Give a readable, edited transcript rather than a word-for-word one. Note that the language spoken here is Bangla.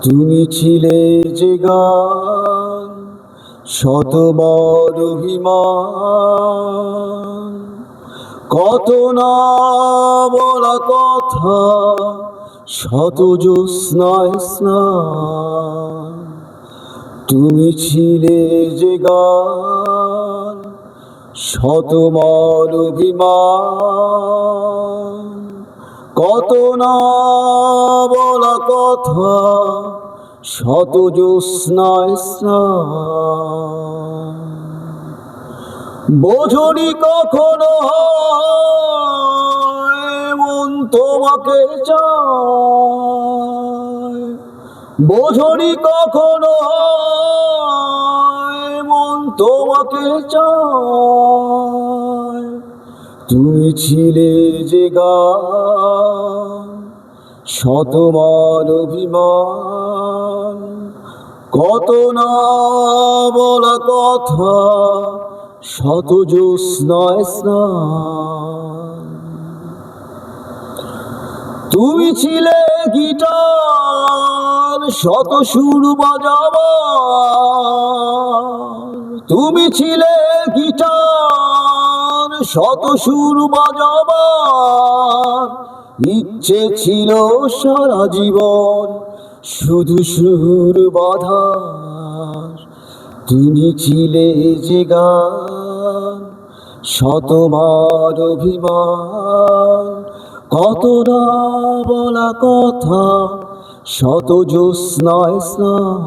তুমি ছিলে যে গান, শতবার অভিমান, কত না বলা কথা, শত জ্যোৎস্নায় স্নান। তুমি ছিলে যে গান, শতবার অভিমান, কত না বলা কথা, শত জ্যোৎস্নায় স্নান। বোঝনি কখনো মন তোমাকে চায়, বোঝনি কখনো মন তোমাকে চায়। তুমি ছিলে যে গান, শতবার অভিমান, কত না বলা কথা, শত জ্যোৎস্নায় স্নান। তুমি ছিলে গিটার, শত সুর বাজাবার, তুমি ছিলে গিটার, শত সুর বাজাবার। ইচ্ছে ছিল সারা জীবন শুধু সুর বাঁধার। তুমি ছিলে যে গান, শতবার অভিমান, কত না বলা কথা, শত জ্যোৎস্নায় স্নান।